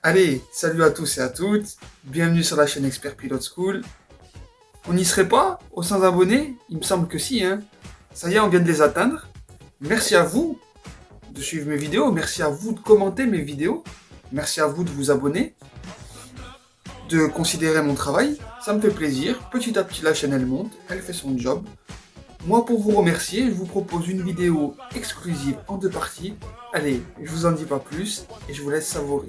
Allez, salut à tous et à toutes, bienvenue sur la chaîne Expert Pilot School. On n'y serait pas aux 100 abonnés? Il me semble que si, hein. Ça y est, on vient de les atteindre. Merci à vous de suivre mes vidéos, merci à vous de commenter mes vidéos, merci à vous de vous abonner, de considérer mon travail, ça me fait plaisir. Petit à petit, la chaîne elle monte, elle fait son job. Moi, pour vous remercier, je vous propose une vidéo exclusive en 2 parties. Allez, je vous en dis pas plus et je vous laisse savourer.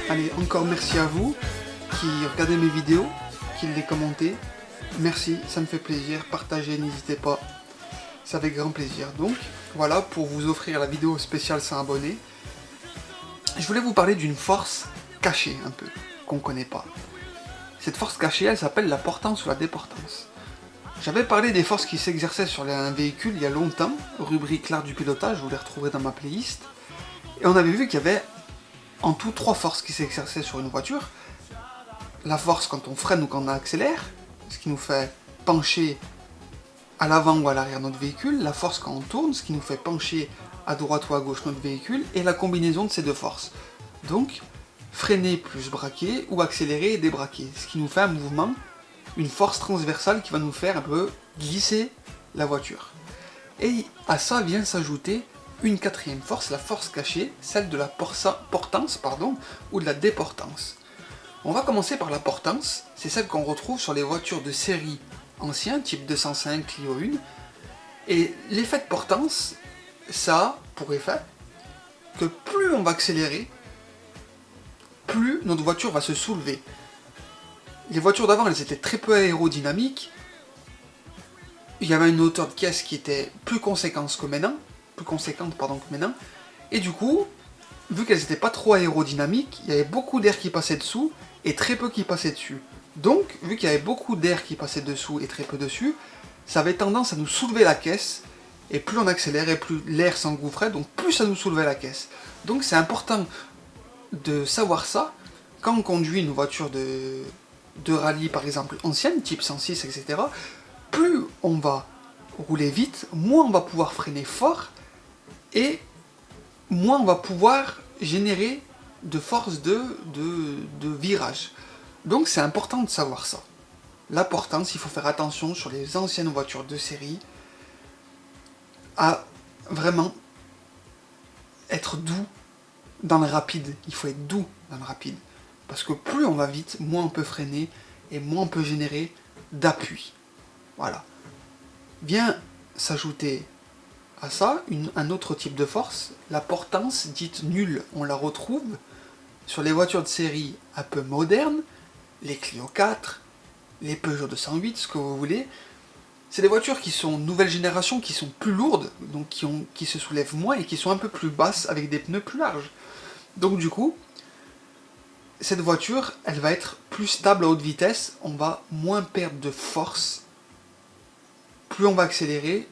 Allez, encore merci à vous qui regardez mes vidéos, qui les commentez. Merci, ça me fait plaisir. Partagez, n'hésitez pas. Ça fait grand plaisir. Donc, voilà, pour vous offrir la vidéo spéciale 100 abonnés, je voulais vous parler d'une force cachée, un peu, qu'on ne connaît pas. Cette force cachée, elle s'appelle la portance ou la déportance. J'avais parlé des forces qui s'exerçaient sur un véhicule il y a longtemps, rubrique l'art du pilotage, vous les retrouverez dans ma playlist. Et on avait vu qu'il y avait en tout 3 forces qui s'exerçaient sur une voiture. La force quand on freine ou quand on accélère, ce qui nous fait pencher à l'avant ou à l'arrière notre véhicule, la force quand on tourne, ce qui nous fait pencher à droite ou à gauche notre véhicule, et la combinaison de ces 2 forces. Donc, freiner plus braquer, ou accélérer et débraquer, ce qui nous fait un mouvement, une force transversale qui va nous faire un peu glisser la voiture. Et à ça vient s'ajouter une 4e force, la force cachée, celle de la portance, ou de la déportance. On va commencer par la portance, c'est celle qu'on retrouve sur les voitures de série anciens, type 205, Clio 1. Et l'effet de portance, ça a pour effet que plus on va accélérer, plus notre voiture va se soulever. Les voitures d'avant, elles étaient très peu aérodynamiques. Il y avait une hauteur de caisse qui était plus conséquente que maintenant. Et du coup, vu qu'elles n'étaient pas trop aérodynamiques, il y avait beaucoup d'air qui passait dessous et très peu qui passait dessus. Donc, vu qu'il y avait beaucoup d'air qui passait dessous et très peu dessus, ça avait tendance à nous soulever la caisse, et plus on accélérait, plus l'air s'engouffrait, donc plus ça nous soulevait la caisse. Donc c'est important de savoir ça quand on conduit une voiture de rallye, par exemple, ancienne, type 106, etc. Plus on va rouler vite, moins on va pouvoir freiner fort, et moins on va pouvoir générer de force de virage. Donc c'est important de savoir ça. La portance, il faut faire attention sur les anciennes voitures de série à vraiment être doux dans le rapide. Il faut être doux dans le rapide. Parce que plus on va vite, moins on peut freiner et moins on peut générer d'appui. Voilà. Vient s'ajouter à ça un autre type de force, la portance dite nulle. On la retrouve sur les voitures de série un peu modernes, les Clio 4, les Peugeot 208, ce que vous voulez. C'est des voitures qui sont nouvelle génération, qui sont plus lourdes, donc qui se soulèvent moins et qui sont un peu plus basses avec des pneus plus larges. Donc du coup, cette voiture, elle va être plus stable à haute vitesse, on va moins perdre de force. Plus on va accélérer,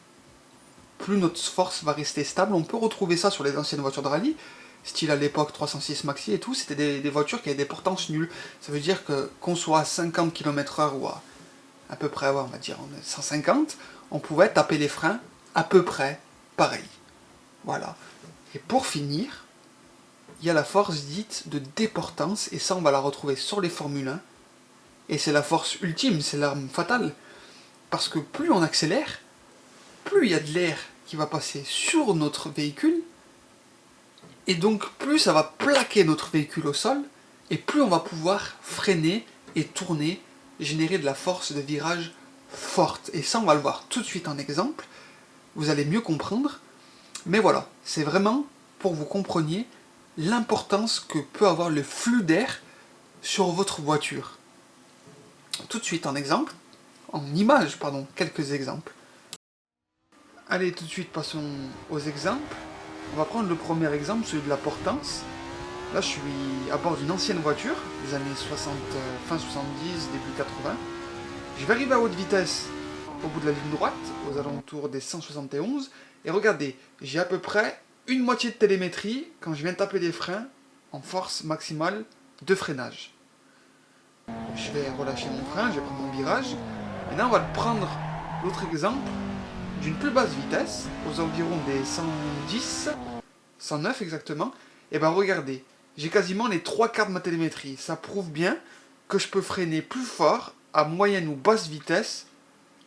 plus notre force va rester stable. On peut retrouver ça sur les anciennes voitures de rallye, style à l'époque 306 Maxi et tout, c'était des voitures qui avaient des portances nulles. Ça veut dire que qu'on soit à 50 km/h ou à peu près, on va dire 150, on pouvait taper les freins à peu près pareil. Voilà. Et pour finir, il y a la force dite de déportance, et ça on va la retrouver sur les Formule 1, et c'est la force ultime, c'est l'arme fatale, parce que plus on accélère, plus il y a de l'air qui va passer sur notre véhicule, et donc plus ça va plaquer notre véhicule au sol, et plus on va pouvoir freiner et tourner, générer de la force de virage forte. Et ça on va le voir tout de suite en exemple, vous allez mieux comprendre, mais voilà, c'est vraiment pour que vous compreniez l'importance que peut avoir le flux d'air sur votre voiture. Tout de suite en exemple, en image, pardon, quelques exemples. Allez, tout de suite passons aux exemples. On va prendre le premier exemple, celui de la portance. Là, je suis à bord d'une ancienne voiture, des années 60, fin 70, début 80. Je vais arriver à haute vitesse au bout de la ligne droite, aux alentours des 171, Et regardez, j'ai à peu près une moitié de télémétrie quand je viens de taper les freins en force maximale de freinage. Je vais relâcher mon frein, je vais prendre mon virage. Maintenant, on va prendre l'autre exemple d'une plus basse vitesse, aux environs des 110, 109 exactement. Et ben regardez, j'ai quasiment les 3/4 de ma télémétrie. Ça prouve bien que je peux freiner plus fort à moyenne ou basse vitesse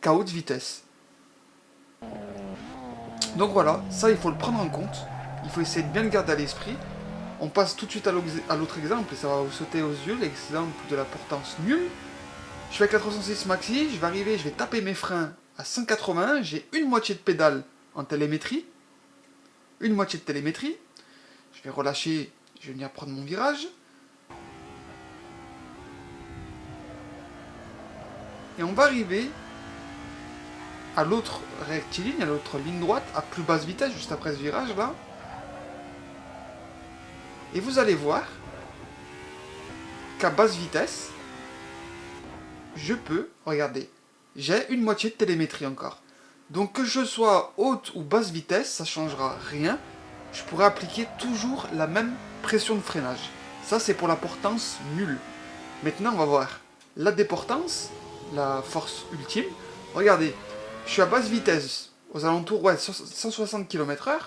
qu'à haute vitesse. Donc voilà, ça il faut le prendre en compte. Il faut essayer de bien le garder à l'esprit. On passe tout de suite à l'autre exemple et ça va vous sauter aux yeux, l'exemple de la portance nulle. Je fais avec la 306 maxi, je vais arriver, je vais taper mes freins à 180, j'ai une moitié de pédale en télémétrie. Une moitié de télémétrie. Je vais relâcher, je vais venir prendre mon virage. Et on va arriver à l'autre rectiligne, à l'autre ligne droite, à plus basse vitesse, juste après ce virage là. Et vous allez voir qu'à basse vitesse, je peux, regardez, j'ai une moitié de télémétrie encore. Donc que je sois haute ou basse vitesse, ça ne changera rien. Je pourrai appliquer toujours la même pression de freinage. Ça c'est pour la portance nulle. Maintenant on va voir la déportance, la force ultime. Regardez, je suis à basse vitesse, aux alentours, ouais, 160 km/h.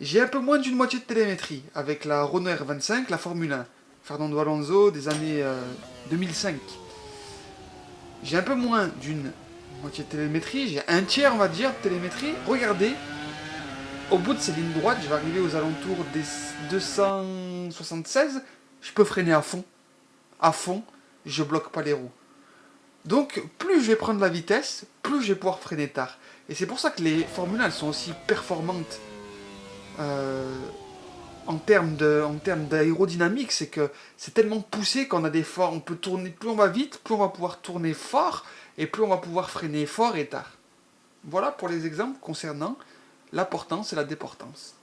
J'ai un peu moins d'une moitié de télémétrie avec la Renault R25, la Formule 1, Fernando Alonso des années 2005. J'ai un peu moins d'une moitié de télémétrie, j'ai un tiers on va dire de télémétrie. Regardez, au bout de ces lignes droites, je vais arriver aux alentours des 276, je peux freiner à fond, je bloque pas les roues. Donc plus je vais prendre la vitesse, plus je vais pouvoir freiner tard. Et c'est pour ça que les Formule 1 elles sont aussi performantes en termes d'aérodynamique, c'est que c'est tellement poussé qu'on a des forts, on peut tourner, plus on va vite, plus on va pouvoir tourner fort, et plus on va pouvoir freiner fort et tard. Voilà pour les exemples concernant la portance et la déportance.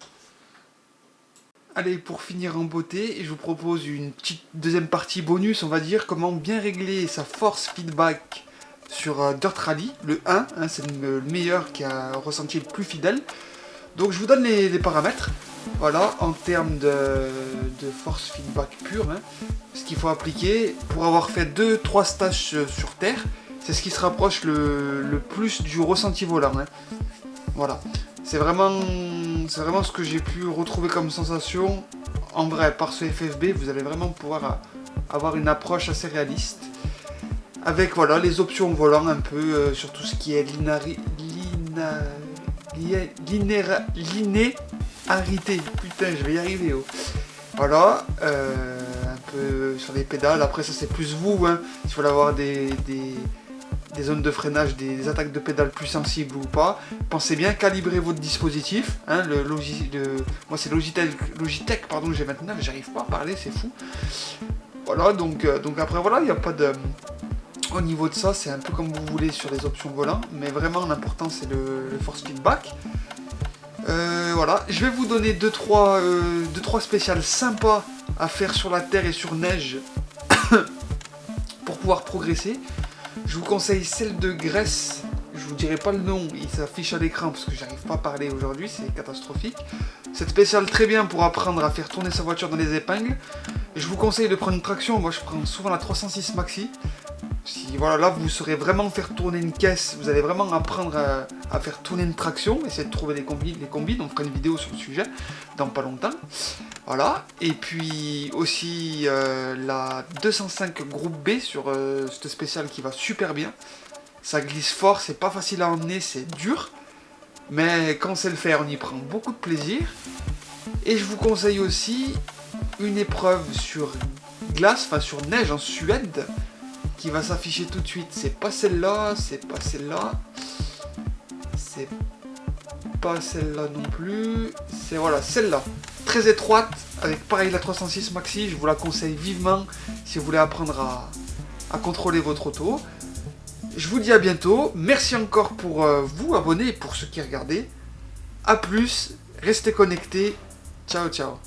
Allez, pour finir en beauté, je vous propose une petite deuxième partie bonus, on va dire, comment bien régler sa force feedback sur Dirt Rally, le 1, hein, c'est le meilleur qui a ressenti le plus fidèle. Donc je vous donne les paramètres, voilà, en termes de force feedback pure, hein, ce qu'il faut appliquer pour avoir fait 2-3 stages sur terre, c'est ce qui se rapproche le plus du ressenti volant. Hein. Voilà, c'est vraiment ce que j'ai pu retrouver comme sensation. En vrai, par ce FFB, vous allez vraiment pouvoir avoir une approche assez réaliste. Avec voilà, les options volant un peu sur tout ce qui est linéarité, putain je vais y arriver. Oh. Voilà, un peu sur les pédales, après ça c'est plus vous, hein, si vous voulez avoir des zones de freinage, des attaques de pédales plus sensibles ou pas. Pensez bien calibrer votre dispositif, hein, moi c'est Logitech pardon, G29, j'arrive pas à parler, c'est fou. Voilà, donc après voilà, il n'y a pas de... Au niveau de ça, c'est un peu comme vous voulez sur les options volant, mais vraiment l'important c'est le force feedback. Voilà, je vais vous donner 2-3 spéciales sympas à faire sur la terre et sur neige pour pouvoir progresser. Je vous conseille celle de Grèce, je vous dirai pas le nom, il s'affiche à l'écran parce que j'arrive pas à parler aujourd'hui, c'est catastrophique. Cette spéciale très bien pour apprendre à faire tourner sa voiture dans les épingles. Je vous conseille de prendre une traction, moi je prends souvent la 306 Maxi. Si voilà, là vous saurez vraiment faire tourner une caisse, vous allez vraiment apprendre à faire tourner une traction, essayer de trouver les combines, on fera une vidéo sur le sujet dans pas longtemps. Voilà, et puis aussi la 205 groupe B sur cette spéciale qui va super bien. Ça glisse fort, c'est pas facile à emmener, c'est dur, mais quand on sait le faire, on y prend beaucoup de plaisir. Et je vous conseille aussi une épreuve sur glace, enfin sur neige en Suède, qui va s'afficher tout de suite. C'est pas celle-là, c'est pas celle-là, c'est pas celle-là non plus, c'est voilà, celle-là. Très étroite, avec pareil la 306 Maxi, je vous la conseille vivement si vous voulez apprendre à contrôler votre auto. Je vous dis à bientôt, merci encore pour vous abonnés et pour ceux qui regardaient. A plus, restez connectés, ciao ciao.